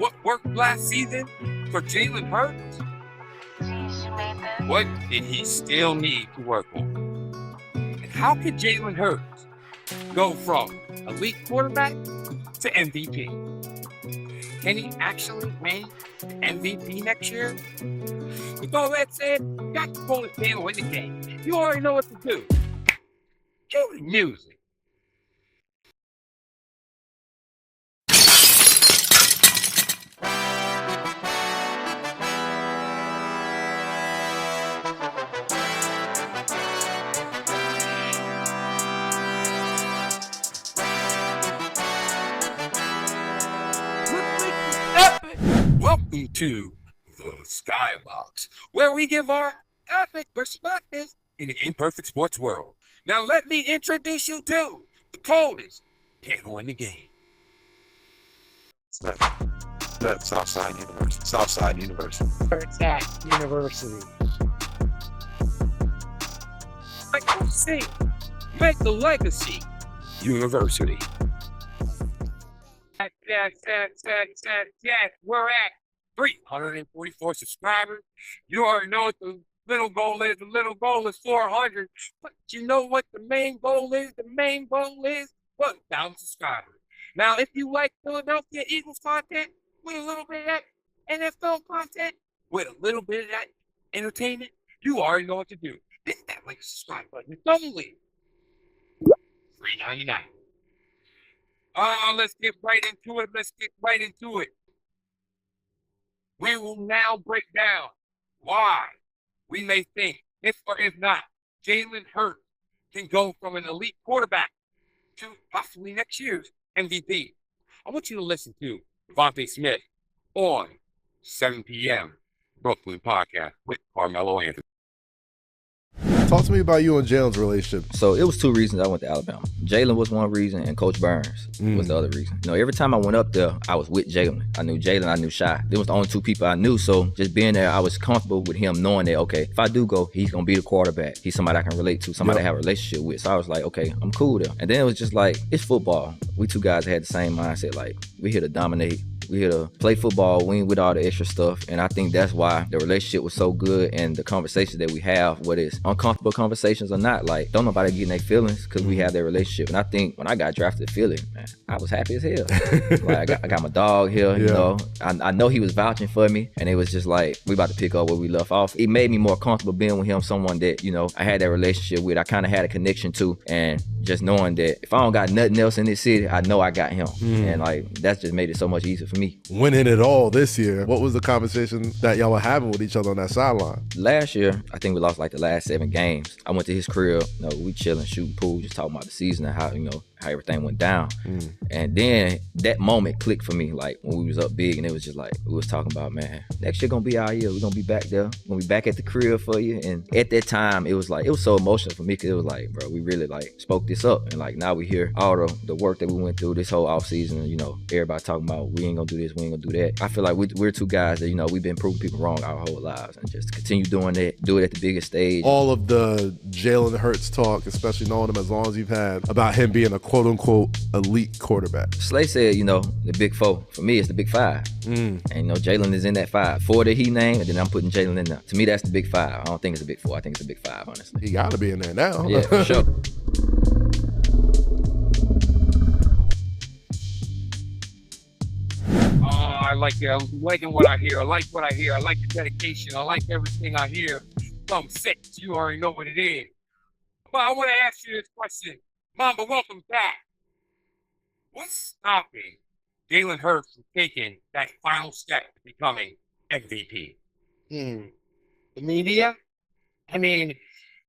What worked last season for Jalen Hurts? What did he still need to work on? And how could Jalen Hurts go from elite quarterback to MVP? Can he actually win MVP next year? With all that said, you got to pull it down in the game. You already know what to do. Cue the music. Welcome to the Skybox, where we give our epic perspectives in the imperfect sports world. Now let me introduce you to the coldest panel in the game. That's Southside University. Southside University. Where's that university? Like I say, make the legacy university. Yes, we're at 344 subscribers. You already know what the little goal is. The little goal is 400. But you know what the main goal is? The main goal is 1,000 subscribers. Now, if you like Philadelphia Eagles content with a little bit of that NFL content, with a little bit of that entertainment, you already know what to do. Hit that like subscribe button. It's only $3.99. Let's get right into it. We will now break down why we may think, if or if not, Jalen Hurts can go from an elite quarterback to possibly next year's MVP. I want you to listen to Devonta Smith on 7 p.m. Brooklyn Podcast with Carmelo Anthony. Talk to me about you and Jalen's relationship. So it was two reasons I went to Alabama. Jalen was one reason, and Coach Burns was the other reason. You know, every time I went up there, I was with Jalen. I knew Jalen, I knew Shy. They was the only two people I knew, so just being there, I was comfortable with him knowing that, okay, if I do go, he's going to be the quarterback. He's somebody I can relate to, somebody I have a relationship with. So I was like, okay, I'm cool there. And then it was just like, it's football. We two guys had the same mindset, like, we're here to dominate. We're here to play football, win with all the extra stuff. And I think that's why the relationship was so good, and the conversations that we have, whether it's uncomfortable conversations or not, like, don't nobody get in their feelings because we have that relationship. And I think when I got drafted to Philly, man, I was happy as hell. Like, I got my dog here, you know. I know he was vouching for me, and it was just like, we about to pick up where we left off. It made me more comfortable being with him, someone that, you know, I had that relationship with, I kind of had a connection to, and just knowing that if I don't got nothing else in this city, I know I got him. And like, that's just made it so much easier for me. Winning it all this year, what was the conversation that y'all were having with each other on that sideline? Last year, I think we lost like the last 7 games. I went to his crib, you know, we chilling, shooting pool, just talking about the season and how, you know, how everything went down. And then that moment clicked for me, like when we was up big, and it was just like, we was talking about, man, next year gonna be our year. We're gonna be back there. We're gonna be back at the crib for you. And at that time, it was like, it was so emotional for me, because it was like, bro, we really like spoke this up. And like, now we hear all the work that we went through this whole off season. You know, everybody talking about, we ain't gonna do this, we ain't gonna do that. I feel like we're two guys that, you know, we've been proving people wrong our whole lives, and just continue doing that, do it at the biggest stage. All of the Jalen Hurts talk, especially knowing him as long as you've had, about him being a quote unquote elite quarterback. Slay said, you know, the big 4. For me, it's the big 5. And, you know, Jalen is in that 5. 4 that he named, and then I'm putting Jalen in there. To me, that's the big 5. I don't think it's a big 4. I think it's a big 5, honestly. He gotta be in there now. Yeah, for sure. I like it. I'm liking what I hear. I like what I hear. I like the dedication. I like everything I hear. From 6, you already know what it is. But I want to ask you this question. Mamba, welcome back. What's stopping Jalen Hurts from taking that final step to becoming MVP? The media? I mean,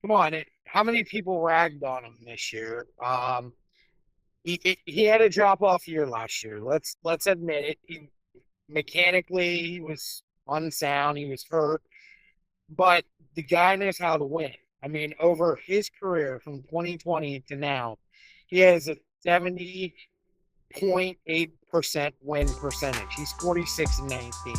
come on. How many people ragged on him this year? He had a drop-off year last year. Let's admit it. Mechanically, he was unsound. He was hurt. But the guy knows how to win. I mean, over his career from 2020 to now, he has a 70.8% win percentage. He's 46-19.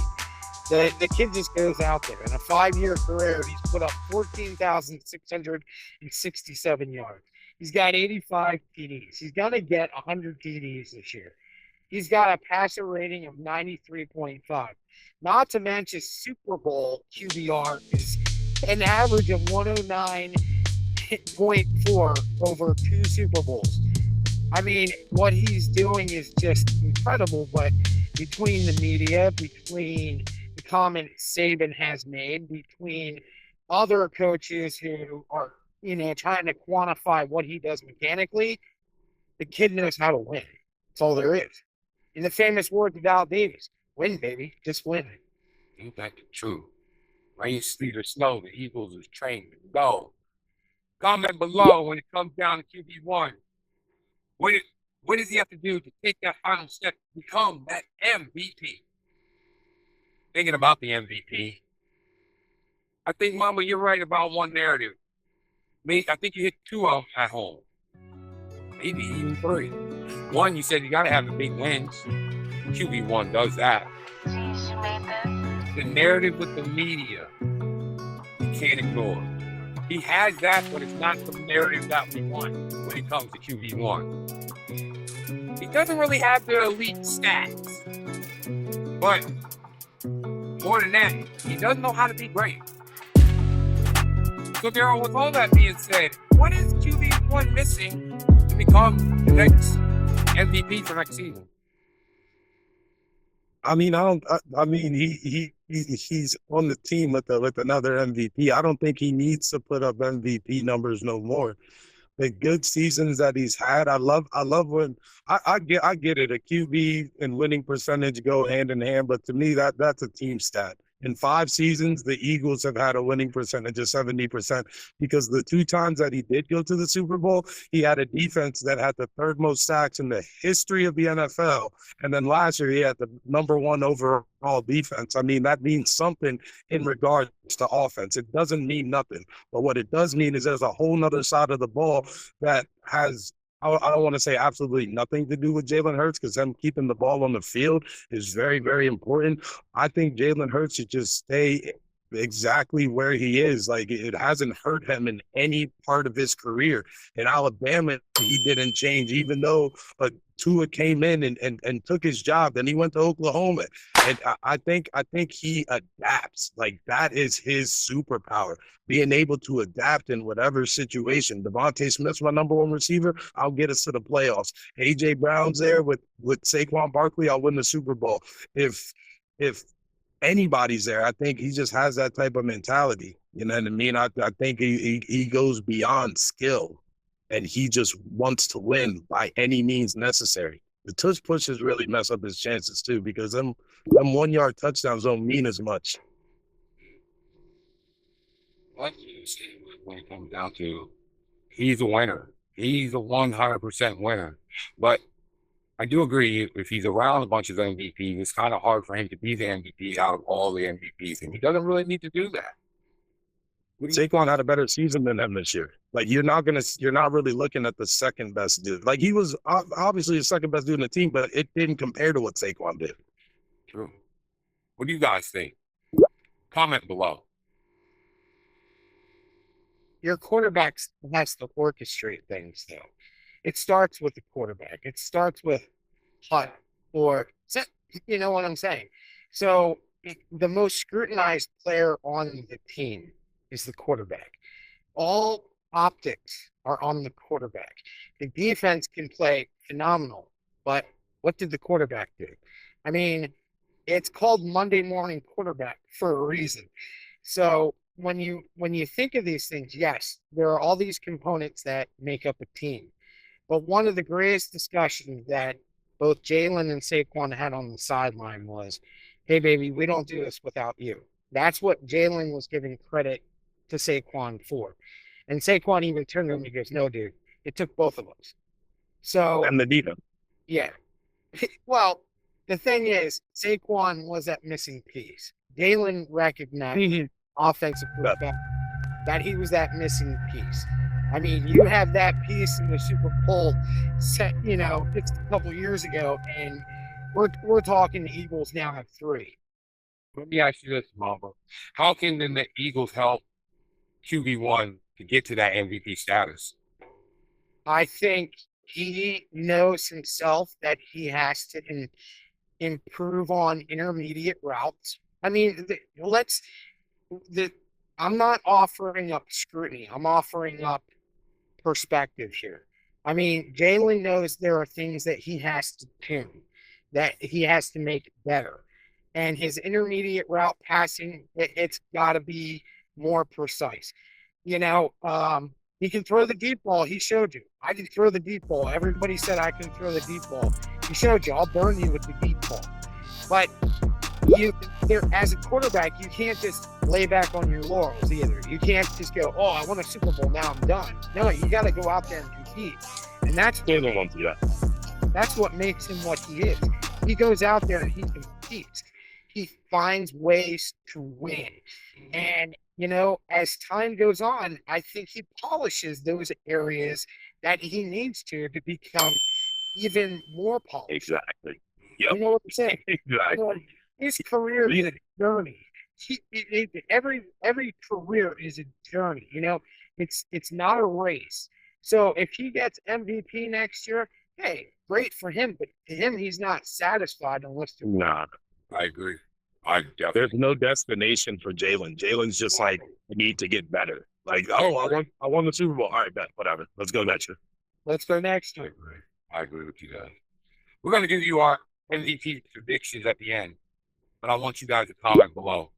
The kid just goes out there. In a 5-year career, he's put up 14,667 yards. He's got 85 TDs. He's going to get 100 TDs this year. He's got a passer rating of 93.5. Not to mention Super Bowl QBR is an average of 109.4 over 2 Super Bowls. I mean, what he's doing is just incredible, but between the media, between the comments Saban has made, between other coaches who are, trying to quantify what he does mechanically, the kid knows how to win. That's all there is. In the famous words of Al Davis, win, baby, just win. Ain't that the truth? Rain, sleet, or snow, the Eagles is trained to go. Comment below when it comes down to QB1. What does he have to do to take that final step to become that MVP? Thinking about the MVP, I think, Mama, you're right about one narrative. I think you hit 2 of them at home. Maybe even 3. One, you said you got to have the big wins. QB1 does that. The narrative with the media, you can't ignore. He has that, but it's not the narrative that we want when it comes to QB1. He doesn't really have the elite stats. But more than that, he doesn't know how to be great. So, Daryl, with all that being said, what is QB1 missing to become the next MVP for next season? I mean, he's on the team with another MVP. I don't think he needs to put up MVP numbers no more. The good seasons that he's had, I love when I get it. A QB and winning percentage go hand in hand, but to me that's a team stat. In 5 seasons, the Eagles have had a winning percentage of 70% because the 2 times that he did go to the Super Bowl, he had a defense that had the 3rd most sacks in the history of the NFL. And then last year, he had the number 1 overall defense. I mean, that means something in regards to offense. It doesn't mean nothing. But what it does mean is there's a whole nother side of the ball that has, I don't want to say absolutely nothing to do with Jalen Hurts because him keeping the ball on the field is very, very important. I think Jalen Hurts should just stay exactly where he is. Like, it hasn't hurt him in any part of his career. In Alabama, he didn't change, even though Tua came in and took his job. Then he went to Oklahoma. And I think he adapts. Like, that is his superpower, being able to adapt in whatever situation. Devonta Smith's my number 1 receiver. I'll get us to the playoffs. A.J. Brown's there with Saquon Barkley. I'll win the Super Bowl. If anybody's there, I think he just has that type of mentality. You know what I mean? I think he goes beyond skill, and he just wants to win by any means necessary. The tush pushes really mess up his chances too, because them 1-yard touchdowns don't mean as much. What you say when it comes down to, he's a winner. He's a 100% winner. But I do agree, if he's around a bunch of MVPs, it's kind of hard for him to be the MVP out of all the MVPs, and he doesn't really need to do that. Saquon had a better season than him this year. Like, you're not really looking at the second best dude. Like, he was obviously the second best dude in the team, but it didn't compare to what Saquon did. True. What do you guys think? Comment below. Your quarterback has to orchestrate things, though. It starts with the quarterback. It starts with Hutt, or you know what I'm saying. So the most scrutinized player on the team is the quarterback. All optics are on the quarterback. The defense can play phenomenal, but what did the quarterback do? I mean, it's called Monday morning quarterback for a reason. So when you think of these things, yes, there are all these components that make up a team. But one of the greatest discussions that both Jalen and Saquon had on the sideline was, hey, baby, we don't do this without you. That's what Jalen was giving credit to Saquon for. And Saquon even turned to him and goes, no, dude, it took both of us. So, And the defense. yeah. Well, the thing is, Saquon was that missing piece. Jalen recognized offensive perspective that he was that missing piece. I mean, you have that piece in the Super Bowl set, it's a couple years ago, and we're talking the Eagles now have 3. Let me ask you this, Mamba. How can then the Eagles help QB1 to get to that MVP status? I think he knows himself that he has to improve on intermediate routes. I mean, I'm not offering up scrutiny. I'm offering up perspective here. I mean, Jalen knows there are things that he has to tune, that he has to make better. And his intermediate route passing, it's got to be more precise. He can throw the deep ball. He showed you. I can throw the deep ball. Everybody said I can throw the deep ball. He showed you. I'll burn you with the deep ball. But as a quarterback, you can't just lay back on your laurels either. You can't just go, oh, I won a Super Bowl, now I'm done. No, you got to go out there and compete. And that's what makes him what he is. He goes out there and he competes. He finds ways to win. And, as time goes on, I think he polishes those areas that he needs to become even more polished. Exactly. Yep. You know what I'm saying? Exactly. His career is a journey. Every career is a journey. It's not a race. So if he gets MVP next year, hey, great for him. But to him, he's not satisfied unless to. Nah, I agree. There's no destination for Jalen. Jalen's just like, I need to get better. Like, I won the Super Bowl. All right, bet, whatever. Let's go next year. Let's go next year. I agree with you guys. We're going to give you our MVP predictions at the end, but I want you guys to comment below.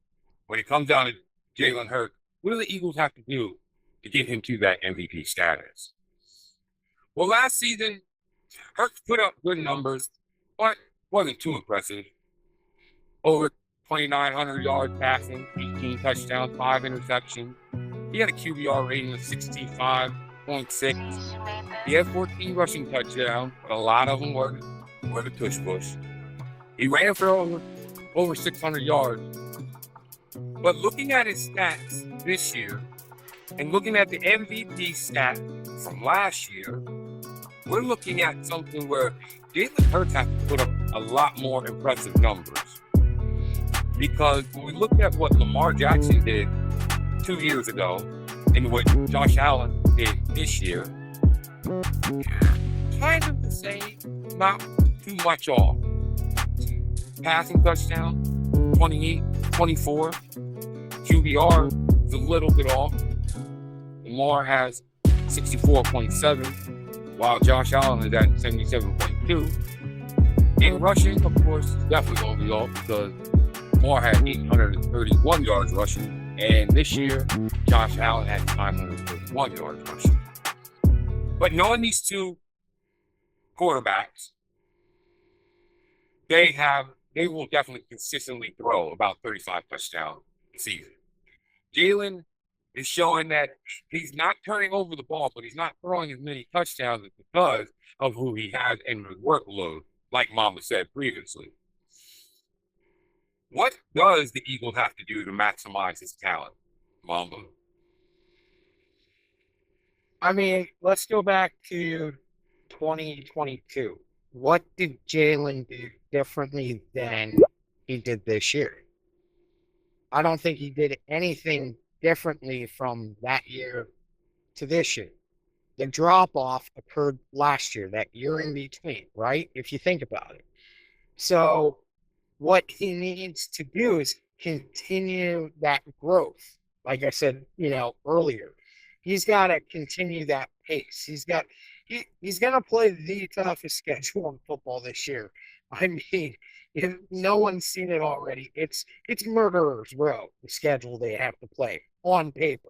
When it comes down to Jalen Hurts, what do the Eagles have to do to get him to that MVP status? Well, last season, Hurts put up good numbers, but wasn't too impressive. Over 2,900 yards passing, 18 touchdowns, 5 interceptions. He had a QBR rating of 65.6. He had 14 rushing touchdowns, but a lot of them were the tush push. He ran for over 600 yards. But looking at his stats this year and looking at the MVP stat from last year, we're looking at something where Jalen Hurts has to put up a lot more impressive numbers. Because when we look at what Lamar Jackson did 2 years ago and what Josh Allen did this year, kind of the same, not too much off. Passing touchdown, 28, 24. QBR is a little bit off. Lamar has 64.7, while Josh Allen is at 77.2. In rushing, of course, is definitely going to be off because Lamar had 831 yards rushing, and this year, Josh Allen had 531 yards rushing. But knowing these two quarterbacks, they will definitely consistently throw about 35 touchdowns a season. Jalen is showing that he's not turning over the ball, but he's not throwing as many touchdowns because of who he has and the workload, like Mama said previously. What does the Eagles have to do to maximize his talent, Mamba? I mean, let's go back to 2022. What did Jalen do differently than he did this year? I don't think he did anything differently from that year to this year. The drop-off occurred last year, that year in between, right? If you think about it. So what he needs to do is continue that growth. Like I said, earlier, he's got to continue that pace. He's going to play the toughest schedule in football this year. I mean, if no one's seen it already, it's murderer's row, the schedule they have to play on paper.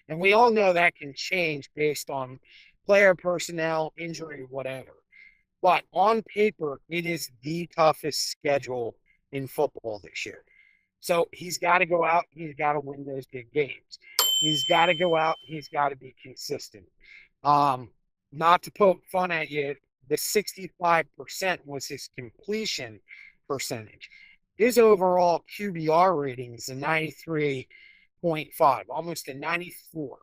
And we all know that can change based on player personnel, injury, whatever. But on paper, it is the toughest schedule in football this year. So he's got to go out. He's got to win those big games. He's got to go out. He's got to be consistent. Not to poke fun at you, the 65% was his completion percentage. His overall QBR rating is a 93.5, almost a 94.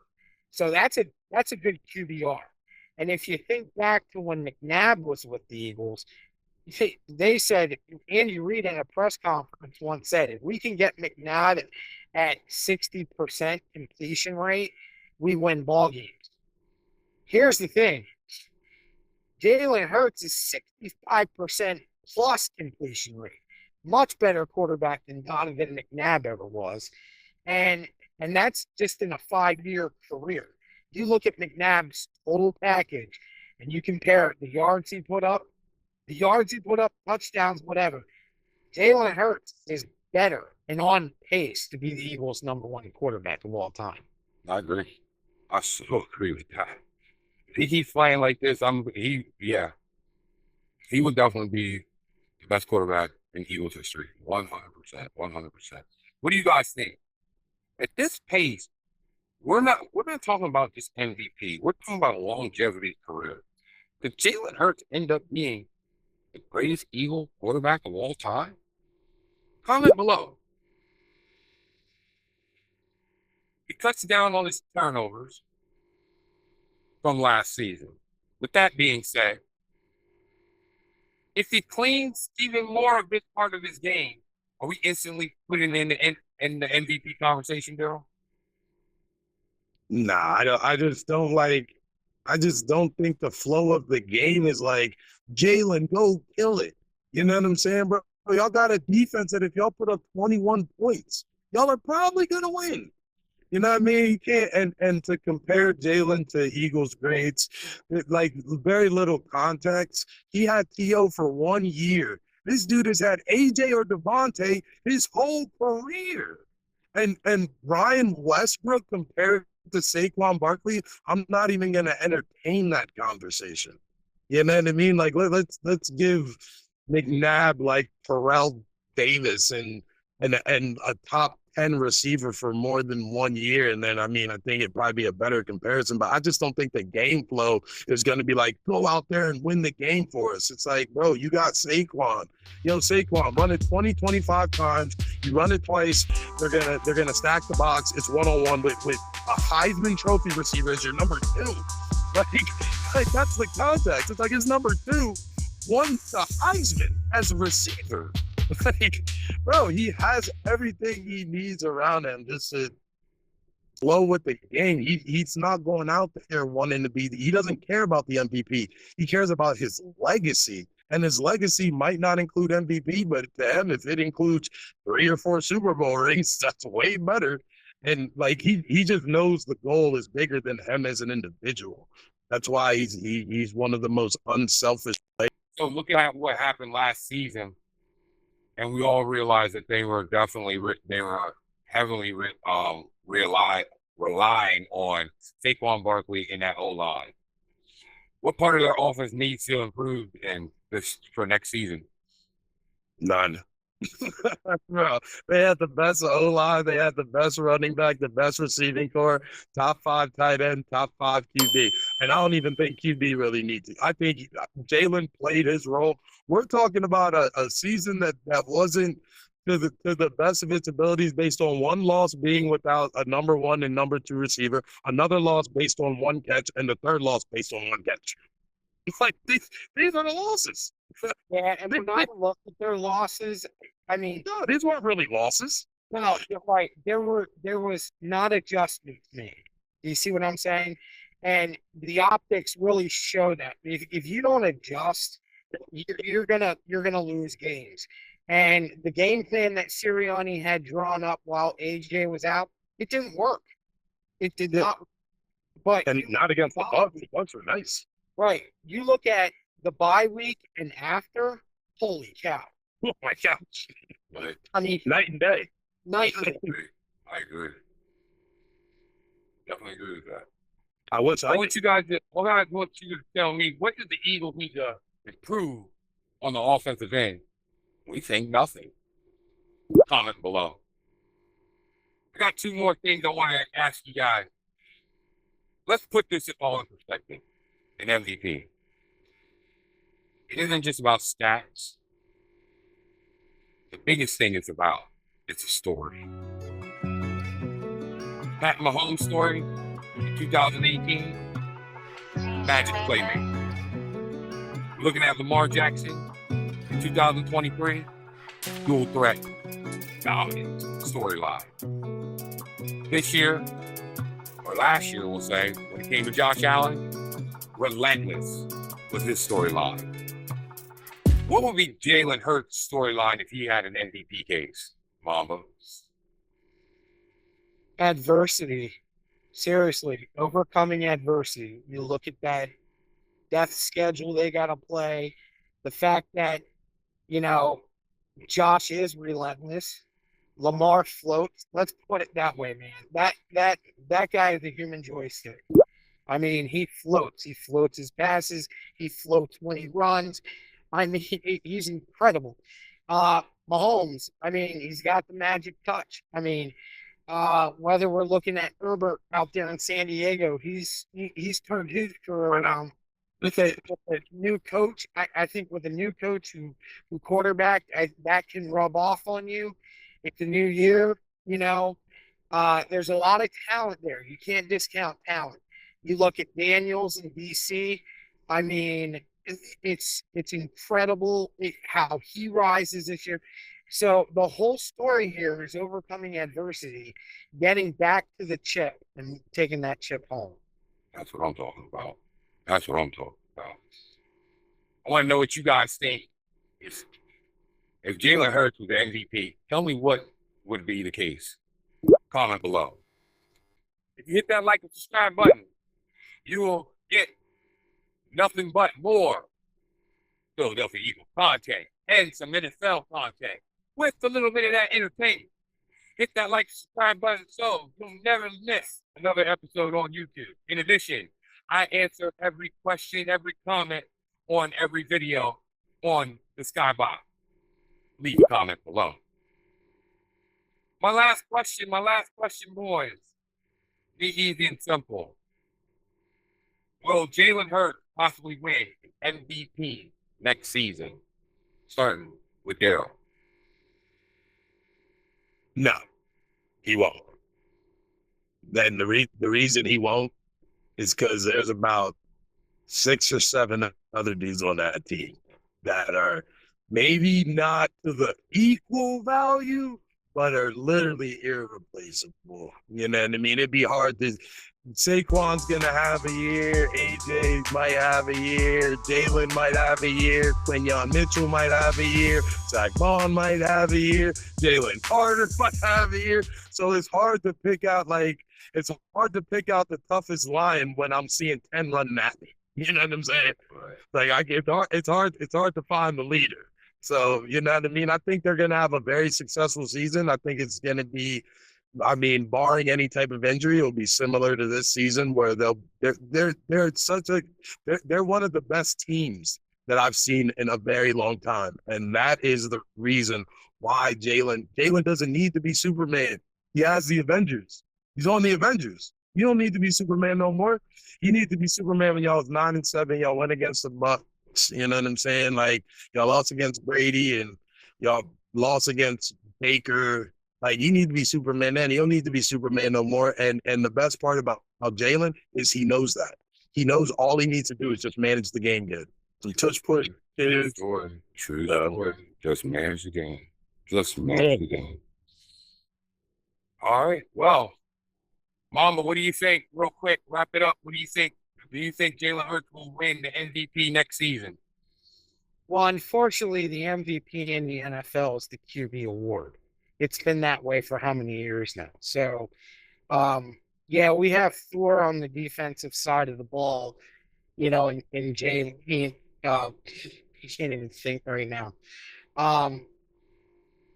So that's a good QBR. And if you think back to when McNabb was with the Eagles, they said, Andy Reid in a press conference once said, if we can get McNabb at 60% completion rate, we win ball games. Here's the thing. Jalen Hurts is 65% plus completion rate. Much better quarterback than Donovan McNabb ever was. And that's just in a 5-year career. You look at McNabb's total package and you compare the yards he put up, touchdowns, whatever. Jalen Hurts is better and on pace to be the Eagles' #1 quarterback of all time. I agree. I so agree with that. If he keeps playing like this, he would definitely be the best quarterback in Eagles history. 100%. 100%. What do you guys think? At this pace, we're not talking about just MVP. We're talking about longevity of career. Did Jalen Hurts end up being the greatest Eagle quarterback of all time? Comment below. He cuts down on his turnovers from last season. With that being said, if he cleans even more of this part of his game, are we instantly putting in the MVP conversation, Daryl? Nah, I just don't like. I just don't think the flow of the game is like, Jalen, go kill it. You know what I'm saying, bro? Y'all got a defense that if y'all put up 21 points, y'all are probably gonna win. You know what I mean? You can't, and to compare Jalen to Eagles greats, like very little context. He had T.O. for 1 year. This dude has had AJ or Devonta his whole career. And Ryan Westbrook compared to Saquon Barkley, I'm not even gonna entertain that conversation. You know what I mean? Like let's give McNabb like Terrell Davis and a top 10 receiver for more than 1 year. And then, I mean, I think it'd probably be a better comparison, but I just don't think the game flow is going to be like, go out there and win the game for us. It's like, bro, you got Saquon. Saquon, run it 20, 25 times. You run it twice. They're gonna stack the box. It's one-on-one with a Heisman Trophy receiver as your number 2. Like that's the context. It's like his number 2 won the Heisman as a receiver. Like, bro, he has everything he needs around him just to flow with the game. He's not going out there wanting to be. He doesn't care about the MVP. He cares about his legacy, and his legacy might not include MVP, but to him, if it includes 3 or 4 Super Bowl rings, that's way better. And like he just knows the goal is bigger than him as an individual. That's why he's one of the most unselfish players. So looking at what happened last season, and we all realized that they were heavily relying on Saquon Barkley in that O-line. What part of their offense needs to improve for next season? None. Bro, they had the best O-line, they had the best running back, the best receiving core, top 5 tight end, top 5 QB. And I don't even think QB really needs it. I think Jalen played his role. We're talking about a season that wasn't to the best of its abilities based on 1 loss being without a number 1 and number 2 receiver, another loss based on 1 catch, and the third loss based on 1 catch. It's like these are the losses. Yeah, and when I look at their losses, I mean, no, these weren't really losses. No, you're right. There was not adjustments made. You see what I'm saying? And the optics really show that. If you don't adjust, you're gonna lose games. And the game plan that Sirianni had drawn up while AJ was out, it didn't work. It did not. But and not against the Bucs. The Bucs were nice. Right. You look at the bye week and after, holy cow. Oh my gosh. But I mean, night and day. Night and day. I agree. Definitely agree with that. I want you guys to tell me, what does the Eagles need to improve on the offensive end? We think nothing. Comment below. I got 2 more things I want to ask you guys. Let's put this all in perspective. An MVP. It isn't just about stats. The biggest thing it's a story. Pat Mahomes' story in 2018, Magic playmaker. Looking at Lamar Jackson in 2023, dual threat, dominant storyline. This year, or last year, we'll say, when it came to Josh Allen, relentless with his storyline. What would be Jalen Hurts' storyline if he had an MVP case, Mamba? Adversity. Seriously, overcoming adversity. You look at that death schedule they got to play, the fact that, you know, Josh is relentless. Lamar floats. Let's put it that way, man. That guy is a human joystick. I mean, he floats. He floats his passes. He floats when he runs. I mean, he's incredible. Mahomes. I mean, he's got the magic touch. I mean, whether we're looking at Herbert out there in San Diego, he's turned his career around with a new coach. I think with a new coach who quarterback, that can rub off on you. It's a new year, you know. There's a lot of talent there. You can't discount talent. You look at Daniels in DC. I mean, it's incredible how he rises this year. So the whole story here is overcoming adversity, getting back to the chip, and taking that chip home. That's what I'm talking about. That's what I'm talking about. I want to know what you guys think. If Jalen Hurts was the MVP, tell me what would be the case. Comment below. If you hit that like and subscribe button, you will get nothing but more Philadelphia Eagles content and some NFL content with a little bit of that entertainment. Hit that like and subscribe button so you'll never miss another episode on YouTube. In addition, I answer every question, every comment on every video on the Skybox. Leave a comment below. My last question, boys. Be easy and simple. Will Jalen Hurts possibly win MVP next season? Starting with Daryl. No, he won't. Then the reason he won't is because there's about 6 or 7 other dudes on that team that are maybe not to the equal value, but are literally irreplaceable. You know what I mean? It'd be hard to. Saquon's gonna have a year. AJ might have a year. Jalen might have a year. Quinyon Mitchell might have a year. Saquon might have a year. Jalen Carter might have a year. So it's hard to pick out. It's hard to pick out the toughest line when I'm seeing 10 running at me. You know what I'm saying? It's hard to find the leader. So, you know what I mean? I think they're going to have a very successful season. I think it's going to be, barring any type of injury, it'll be similar to this season where they're one of the best teams that I've seen in a very long time. And that is the reason why Jalen doesn't need to be Superman. He has the Avengers. He's on the Avengers. You don't need to be Superman no more. You need to be Superman when y'all was 9-7. Y'all went against the Bucks. You know what I'm saying? Y'all lost against Brady and y'all lost against Baker. You need to be Superman then. You don't need to be Superman no more. And the best part about Jalen is he knows that. He knows all he needs to do is just manage the game good. So touch push. True. Just manage the game. Just manage the game. All right. Well, Mama, what do you think? Real quick, wrap it up. What do you think? Do you think Jalen Hurts will win the MVP next season? Well, unfortunately, the MVP in the NFL is the QB award. It's been that way for how many years now? So, we have Thor on the defensive side of the ball, in Jalen. He can't even think right now.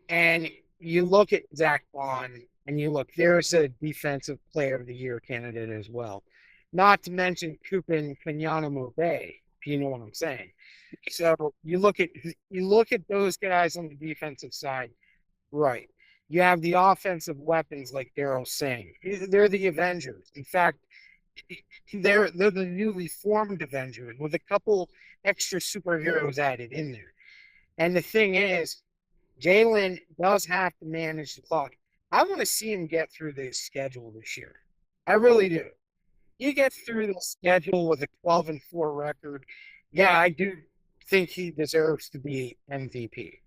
And you look at Zach Bond, and you look, there's a defensive player of the year candidate as well. Not to mention Kupin Kanyana Bay, if you know what I'm saying. So you look at those guys on the defensive side, right? You have the offensive weapons like Daryl's saying. They're the Avengers. In fact, they're the newly formed Avengers with a couple extra superheroes added in there. And the thing is, Jalen does have to manage the clock. I want to see him get through this schedule this year. I really do. He gets through the schedule with a 12-4 record. Yeah, I do think he deserves to be MVP.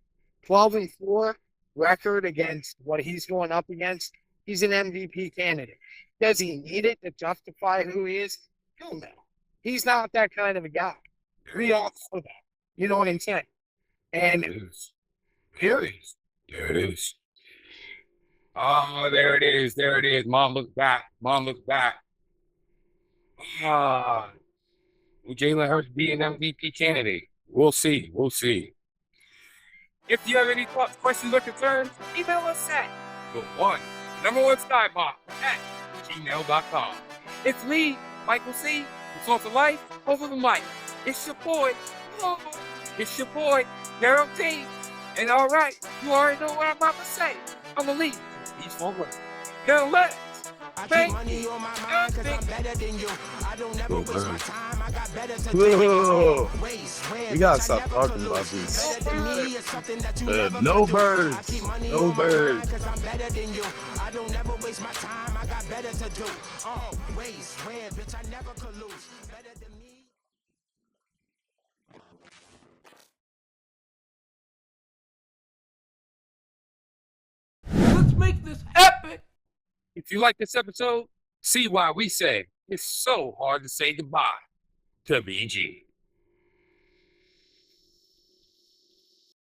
12-4 record against what he's going up against. He's an MVP candidate. Does he need it to justify who he is? Hell no. He's not that kind of a guy. We all know that. You know what I'm saying? And Here it is. There it is. Oh, there it is. There it is. Mom looks back. Mom looks back. Ah, will Jalen Hurts be an MVP candidate? We'll see. We'll see. If you have any thoughts, questions, or concerns, email us at #1 sidebot at gmail.com. It's me, Michael C., the source of life over the mic. It's your boy, it's your boy, Daryl T. And all right, you already know what I'm about to say. I'm going to leave. These 4 words. Now let's make money on my mind cause I'm better than you. I don't never waste my time. I got better to Whoa. do. We gotta stop talking about these. No birds. No birds. Cause I'm better than you. I don't never waste my time. I got better to do. Always win, bitch. I never could lose. Better than me. Let's make this epic. If you like this episode, see why we say it's so hard to say goodbye to BG.